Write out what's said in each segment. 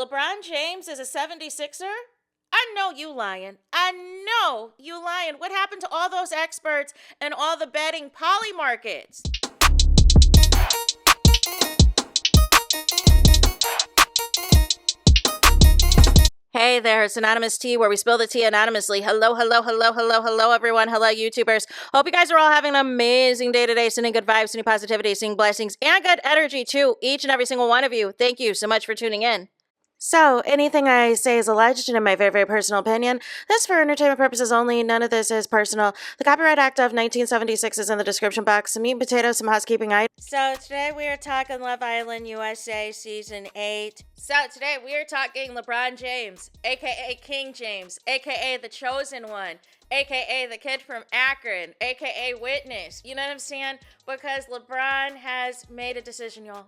LeBron James is a 76er? I know you lying. I know you lying. What happened to all those experts and all the betting poly markets? Hey there, it's Anonymous Tea, where we spill the tea anonymously. Hello, everyone. Hello, YouTubers. Hope you guys are all having an amazing day today, sending good vibes, sending positivity, sending blessings, and good energy to each and every single one of you. Thank you so much for tuning in. So, anything I say is alleged and in my very, very personal opinion. This for entertainment purposes only. None of this is personal. The Copyright Act of 1976 is in the description box. Some meat and potatoes, some housekeeping items. So, today we are talking Love Island USA Season 8. So, today we are talking LeBron James, a.k.a. King James, a.k.a. The Chosen One, a.k.a. the kid from Akron, a.k.a. Witness. You know what I'm saying? Because LeBron has made a decision, y'all.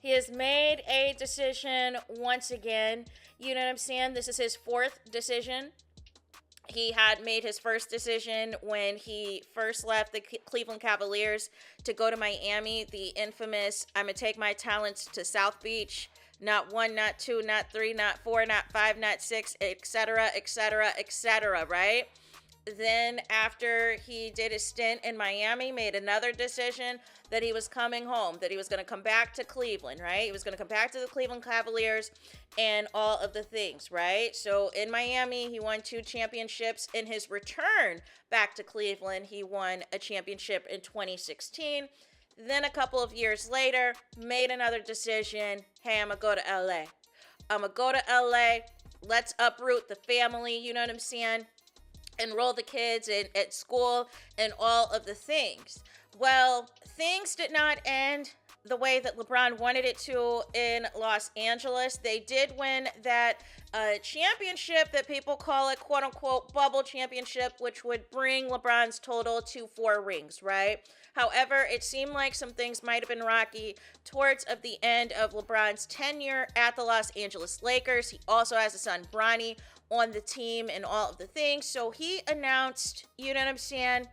He has made a decision once again. You know what I'm saying? This is his fourth decision. He had made his first decision when he first left the Cleveland Cavaliers to go to Miami. The infamous, I'm going to take my talents to South Beach. Not one, not two, not three, not four, not five, not six, etc., etc., etc., right? Then after he did his stint in Miami, made another decision that he was coming home, that he was going to come back to Cleveland, right? He was going to come back to the Cleveland Cavaliers and all of the things, right? So in Miami, he won 2 championships. In his return back to Cleveland, he won a championship in 2016. Then a couple of years later, made another decision. Hey, I'm going to go to LA. I'm going to go to LA. Let's uproot the family. You know what I'm saying? Enroll the kids at school and all of the things. Well, things did not end the way that LeBron wanted it to in Los Angeles. They did win that championship that people call it, quote unquote, bubble championship, which would bring LeBron's total to 4 rings, right? However, it seemed like some things might have been rocky towards of the end of LeBron's tenure at the Los Angeles Lakers. He also has a son, Bronny, on the team and all of the things. So he announced, you know what I'm saying,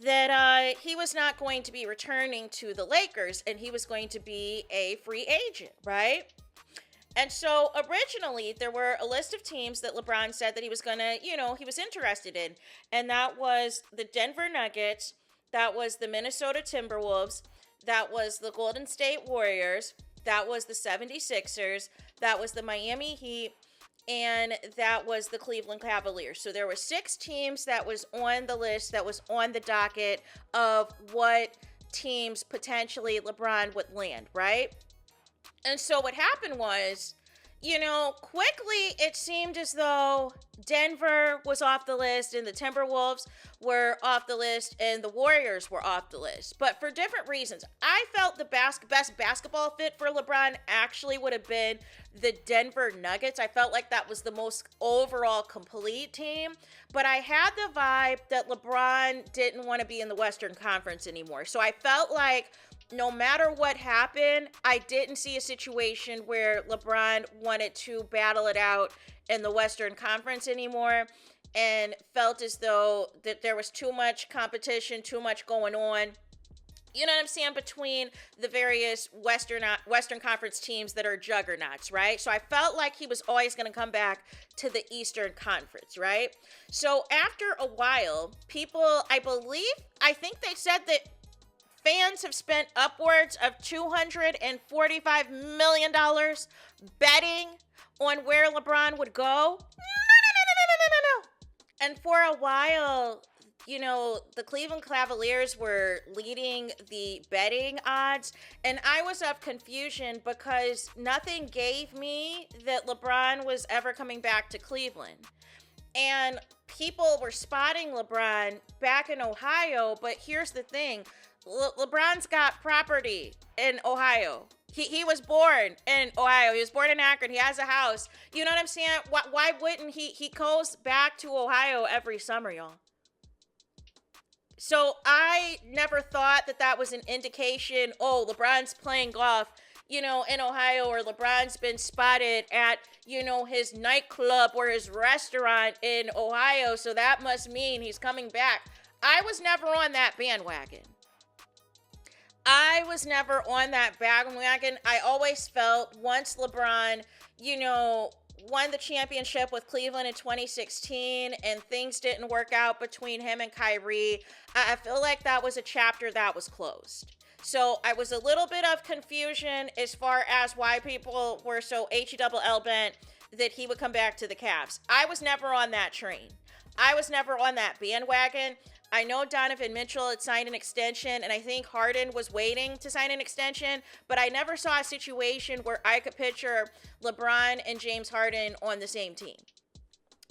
that he was not going to be returning to the Lakers and he was going to be a free agent, right? And so originally there were a list of teams that LeBron said that he was going to, he was interested in. And that was the Denver Nuggets, that was the Minnesota Timberwolves, that was the Golden State Warriors, that was the 76ers, that was the Miami Heat, and that was the Cleveland Cavaliers. So there were 6 teams that was on the list, that was on the docket of what teams potentially LeBron would land, right? And so what happened was, quickly it seemed as though Denver was off the list and the Timberwolves were off the list and the Warriors were off the list. But for different reasons. I felt the best basketball fit for LeBron actually would have been the Denver Nuggets. I felt like that was the most overall complete team. But I had the vibe that LeBron didn't want to be in the Western Conference anymore. So I felt like no matter what happened, I didn't see a situation where LeBron wanted to battle it out in the Western Conference anymore, and felt as though that there was too much competition, too much going on. You know what I'm saying? Between the various Western Conference teams that are juggernauts, right? So I felt like he was always going to come back to the Eastern Conference, right? So after a while, I think they said that fans have spent upwards of $245 million betting on where LeBron would go. No. And for a while, the Cleveland Cavaliers were leading the betting odds. And I was of confusion because nothing gave me that LeBron was ever coming back to Cleveland. And people were spotting LeBron back in Ohio. But here's the thing. LeBron's got property in Ohio. He was born in Ohio. He was born in Akron. He has a house. You know what I'm saying? Why wouldn't he? He goes back to Ohio every summer, y'all. So I never thought that was an indication, LeBron's playing golf, in Ohio, or LeBron's been spotted at, his nightclub or his restaurant in Ohio. So that must mean he's coming back. I was never on that bandwagon. I was never on that bandwagon. I always felt once LeBron, you know, won the championship with Cleveland in 2016 and things didn't work out between him and Kyrie, I feel like that was a chapter that was closed. So I was a little bit of confusion as far as why people were so HELL bent that he would come back to the Cavs. I was never on that train. I was never on that bandwagon. I know Donovan Mitchell had signed an extension, and I think Harden was waiting to sign an extension, but I never saw a situation where I could picture LeBron and James Harden on the same team.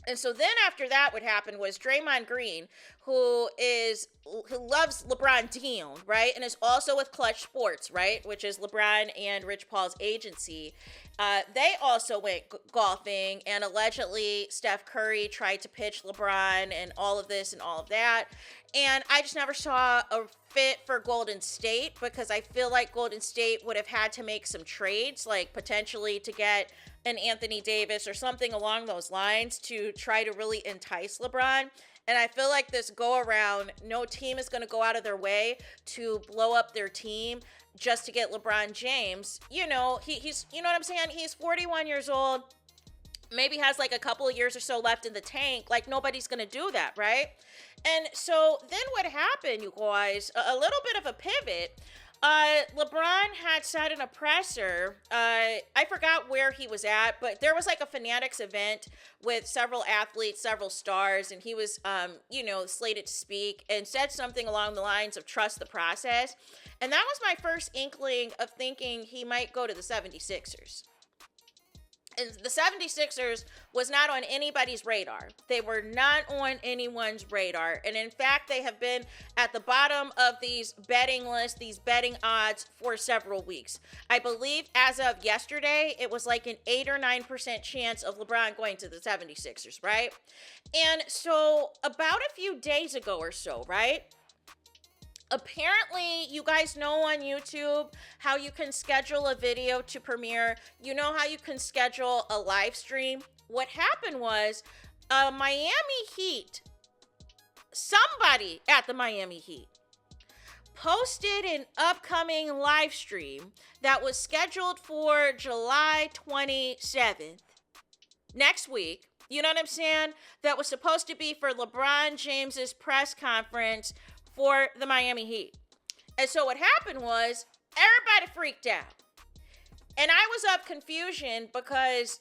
And so then after that, what happened was Draymond Green, who loves LeBron Dion, right, and is also with Clutch Sports, right, which is LeBron and Rich Paul's agency. They also went golfing, and allegedly Steph Curry tried to pitch LeBron and all of this and all of that. And I just never saw a fit for Golden State because I feel like Golden State would have had to make some trades, like potentially to get an Anthony Davis or something along those lines to try to really entice LeBron. And I feel like this go around, no team is going to go out of their way to blow up their team just to get LeBron James. You know, he's, you know what I'm saying? He's 41 years old, maybe has like a couple of years or so left in the tank. Like nobody's going to do that, right? And so then what happened, you guys, a little bit of a pivot. LeBron had said in a presser, I forgot where he was at, but there was like a Fanatics event with several athletes, several stars, and he was, slated to speak and said something along the lines of trust the process. And that was my first inkling of thinking he might go to the 76ers. And the 76ers was not on anybody's radar. They were not on anyone's radar. And in fact, they have been at the bottom of these betting lists, these betting odds for several weeks. I believe as of yesterday, it was like an 8 or 9% chance of LeBron going to the 76ers, right? And so about a few days ago or so, right? Apparently, you guys know on YouTube how you can schedule a video to premiere. You know how you can schedule a live stream. What happened was Miami Heat, somebody at the Miami Heat, posted an upcoming live stream that was scheduled for July 27th, next week. You know what I'm saying? That was supposed to be for LeBron James's press conference for the Miami Heat. And so what happened was everybody freaked out. And I was of confusion because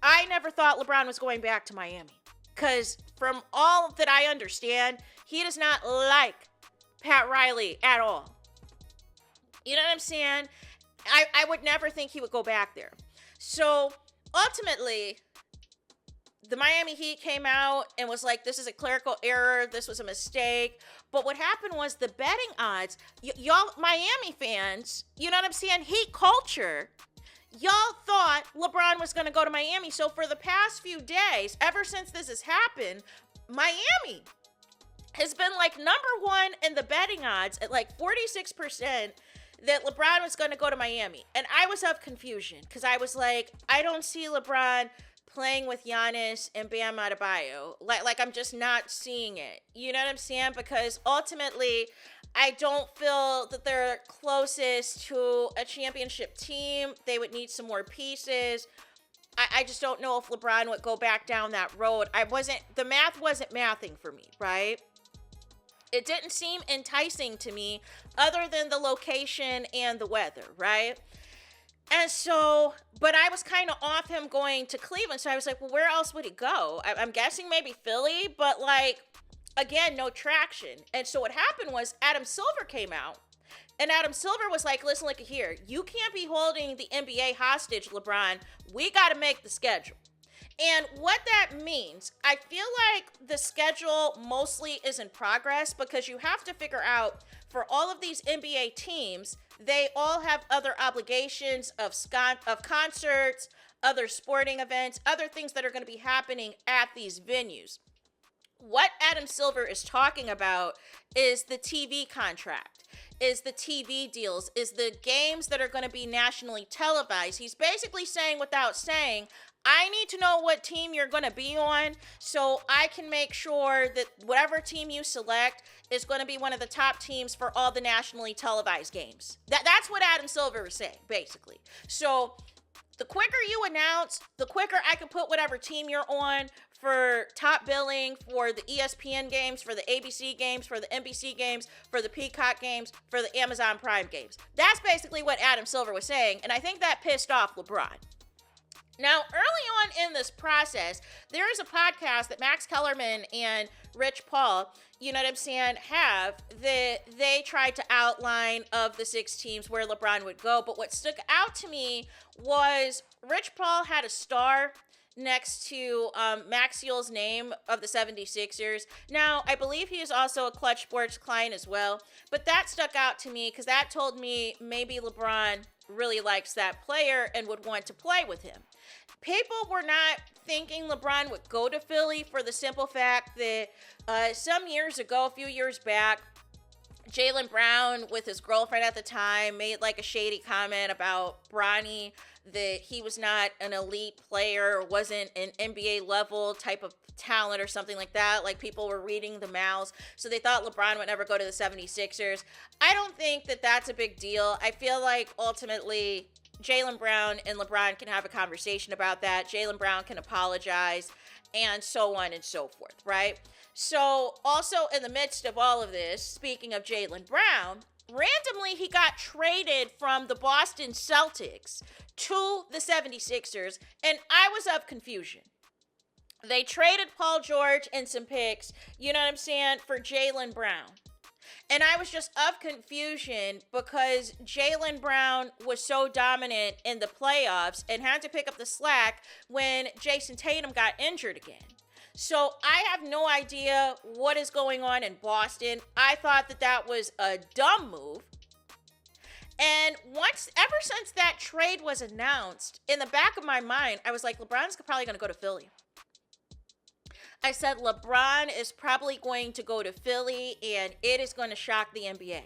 I never thought LeBron was going back to Miami. Because from all that I understand, he does not like Pat Riley at all. You know what I'm saying? I would never think he would go back there. So ultimately, the Miami Heat came out and was like, this is a clerical error. This was a mistake. But what happened was the betting odds, y'all Miami fans, you know what I'm saying? Heat culture. Y'all thought LeBron was going to go to Miami. So for the past few days, ever since this has happened, Miami has been like number one in the betting odds at like 46% that LeBron was going to go to Miami. And I was of confusion because I was like, I don't see LeBron playing with Giannis and Bam Adebayo. Like I'm just not seeing it. You know what I'm saying? Because ultimately, I don't feel that they're closest to a championship team. They would need some more pieces. I just don't know if LeBron would go back down that road. The math wasn't mathing for me, right? It didn't seem enticing to me other than the location and the weather, right? And so, but I was kind of off him going to Cleveland. So I was like, well, where else would he go? I'm guessing maybe Philly, but like, again, no traction. And so what happened was Adam Silver came out. And Adam Silver was like, listen, look here. You can't be holding the NBA hostage, LeBron. We got to make the schedule. And what that means, I feel like the schedule mostly is in progress because you have to figure out for all of these NBA teams, they all have other obligations of concerts, other sporting events, other things that are going to be happening at these venues. What Adam Silver is talking about is the TV contract, is the TV deals, is the games that are going to be nationally televised. He's basically saying without saying, I need to know what team you're going to be on so I can make sure that whatever team you select is going to be one of the top teams for all the nationally televised games. That's what Adam Silver is saying, basically. So the quicker you announce, the quicker I can put whatever team you're on for top billing, for the ESPN games, for the ABC games, for the NBC games, for the Peacock games, for the Amazon Prime games. That's basically what Adam Silver was saying, and I think that pissed off LeBron. Now, early on in this process, there is a podcast that Max Kellerman and Rich Paul, you know what I'm saying, have that they tried to outline of the 6 teams where LeBron would go. But what stuck out to me was Rich Paul had a star next to Maxiel's name of the 76ers. Now, I believe he is also a Clutch Sports client as well, but that stuck out to me because that told me maybe LeBron really likes that player and would want to play with him. People were not thinking LeBron would go to Philly for the simple fact that some years ago, a few years back, Jaylen Brown, with his girlfriend at the time, made like a shady comment about Bronny, that he was not an elite player or wasn't an NBA level type of talent or something like that. Like, people were reading the mouths, so they thought LeBron would never go to the 76ers. I don't think that that's a big deal. I feel like ultimately Jaylen Brown and LeBron can have a conversation about that. Jaylen Brown can apologize, and so on and so forth, right? So, also in the midst of all of this, speaking of Jaylen Brown, randomly he got traded from the Boston Celtics to the 76ers, and I was of confusion. They traded Paul George and some picks, you know what I'm saying, for Jaylen Brown. And I was just of confusion because Jaylen Brown was so dominant in the playoffs and had to pick up the slack when Jason Tatum got injured again. So I have no idea what is going on in Boston. I thought that that was a dumb move. And ever since that trade was announced, in the back of my mind, I was like, LeBron's probably going to go to Philly. I said, LeBron is probably going to go to Philly, and it is going to shock the NBA.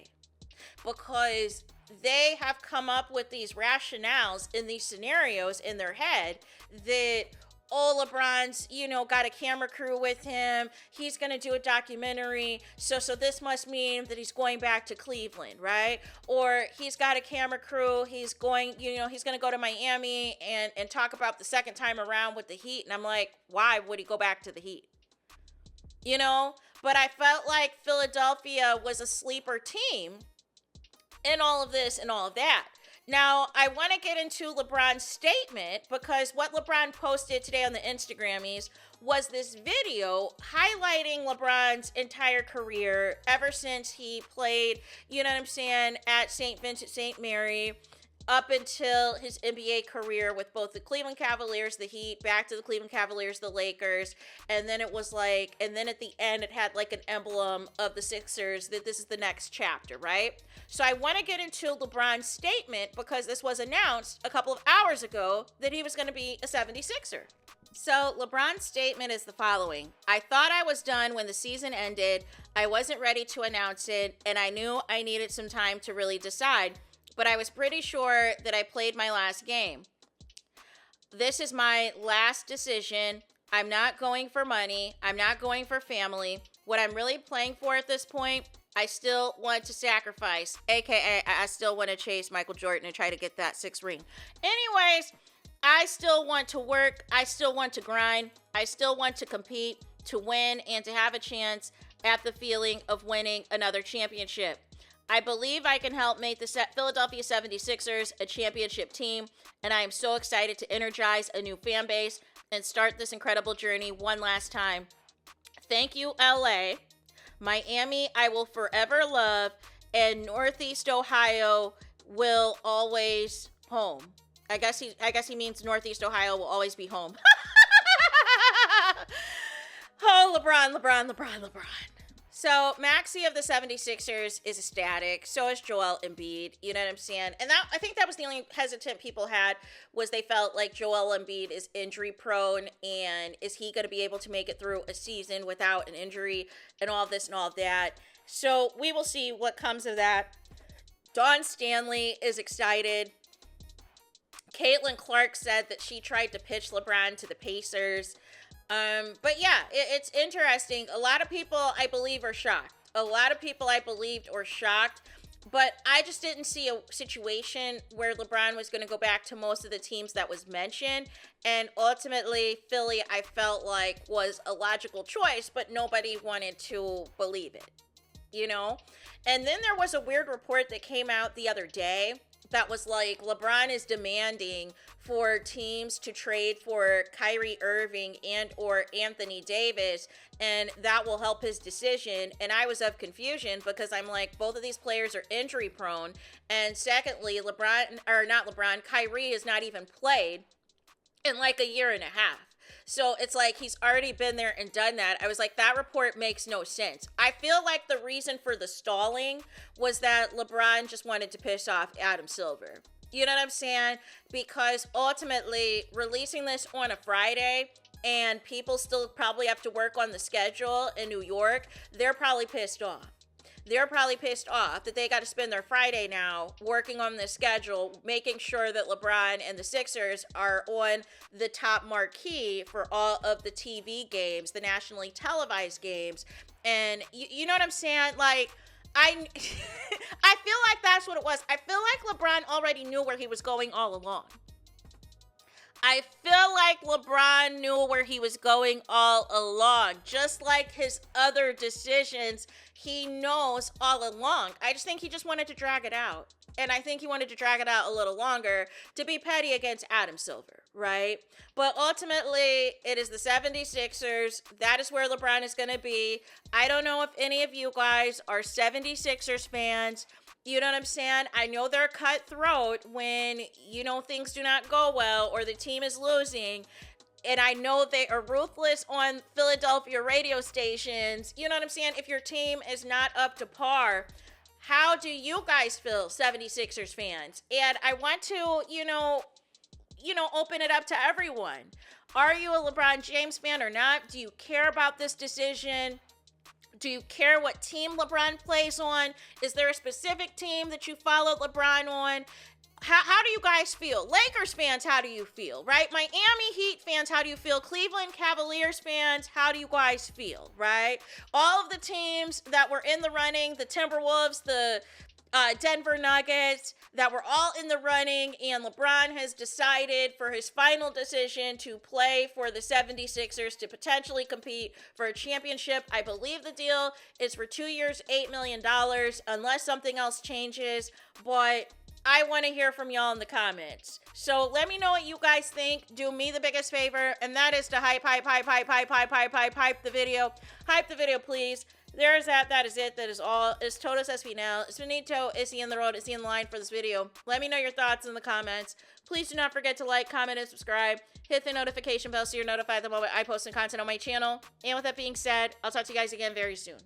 Because they have come up with these rationales in these scenarios in their head that, oh, LeBron's, got a camera crew with him. He's going to do a documentary. So this must mean that he's going back to Cleveland, right? Or he's got a camera crew. He's going, he's going to go to Miami and talk about the second time around with the Heat. And I'm like, why would he go back to the Heat? But I felt like Philadelphia was a sleeper team in all of this and all of that. Now, I want to get into LeBron's statement because what LeBron posted today on the Instagrammies was this video highlighting LeBron's entire career ever since he played, at St. Vincent St. Mary up until his NBA career with both the Cleveland Cavaliers, the Heat, back to the Cleveland Cavaliers, the Lakers, and then it was like, and then at the end it had like an emblem of the Sixers that this is the next chapter, right? So I want to get into LeBron's statement because this was announced a couple of hours ago that he was going to be a 76er. So LeBron's statement is the following. I thought I was done when the season ended. I wasn't ready to announce it, and I knew I needed some time to really decide. But I was pretty sure that I played my last game. This is my last decision. I'm not going for money. I'm not going for family. What I'm really playing for at this point, I still want to sacrifice, aka I still want to chase Michael Jordan and try to get that 6th ring. Anyways, I still want to work. I still want to grind. I still want to compete, to win, and to have a chance at the feeling of winning another championship. I believe I can help make the Philadelphia 76ers a championship team, and I am so excited to energize a new fan base and start this incredible journey one last time. Thank you, LA. Miami, I will forever love, and Northeast Ohio will always home. I guess he means Northeast Ohio will always be home. Oh, LeBron. So Maxey of the 76ers is ecstatic. So is Joel Embiid. You know what I'm saying? And that, I think that was the only hesitant people had, was they felt like Joel Embiid is injury prone, and is he going to be able to make it through a season without an injury and all this and all that. So we will see what comes of that. Dawn Stanley is excited. Caitlin Clark said that she tried to pitch LeBron to the Pacers. But yeah, it's interesting. A lot of people, I believe, are shocked. A lot of people, I believed, are shocked. But I just didn't see a situation where LeBron was going to go back to most of the teams that was mentioned. And ultimately, Philly, I felt like, was a logical choice, but nobody wanted to believe it, you know? And then there was a weird report that came out the other day that was like, LeBron is demanding for teams to trade for Kyrie Irving and or Anthony Davis, and that will help his decision. And I was of confusion because I'm like, both of these players are injury prone. And secondly, Kyrie has not even played in like a year and a half. So it's like he's already been there and done that. I was like, that report makes no sense. I feel like the reason for the stalling was that LeBron just wanted to piss off Adam Silver. You know what I'm saying? Because ultimately, releasing this on a Friday and people still probably have to work on the schedule in New York, they're probably pissed off. They're probably pissed off that they got to spend their Friday now working on the schedule, making sure that LeBron and the Sixers are on the top marquee for all of the TV games, the nationally televised games. And you know what I'm saying? Like, I feel like that's what it was. I feel like LeBron already knew where he was going all along. I feel like LeBron knew where he was going all along. Just like his other decisions, he knows all along. I just think he just wanted to drag it out. And I think he wanted to drag it out a little longer to be petty against Adam Silver, right? But ultimately, it is the 76ers. That is where LeBron is going to be. I don't know if any of you guys are 76ers fans. You know what I'm saying? I know they're cutthroat when, you know, things do not go well or the team is losing. And I know they are ruthless on Philadelphia radio stations. You know what I'm saying? If your team is not up to par, how do you guys feel, 76ers fans? And I want to, open it up to everyone. Are you a LeBron James fan or not? Do you care about this decision? Do you care what team LeBron plays on? Is there a specific team that you follow LeBron on? How do you guys feel? Lakers fans, how do you feel, right? Miami Heat fans, how do you feel? Cleveland Cavaliers fans, how do you guys feel, right? All of the teams that were in the running, the Timberwolves, the Denver Nuggets, that were all in the running, and LeBron has decided for his final decision to play for the 76ers to potentially compete for a championship. I believe the deal is for 2 years, $8 million, unless something else changes, but I want to hear from y'all in the comments. So let me know what you guys think. Do me the biggest favor, and that is to hype the video. Hype the video, please. There's that. That is it. That is all. It's Toto's SV now. It's Benito. Is he in the road? Is he in line for this video? Let me know your thoughts in the comments. Please do not forget to like, comment, and subscribe. Hit the notification bell so you're notified the moment I post new content on my channel. And with that being said, I'll talk to you guys again very soon.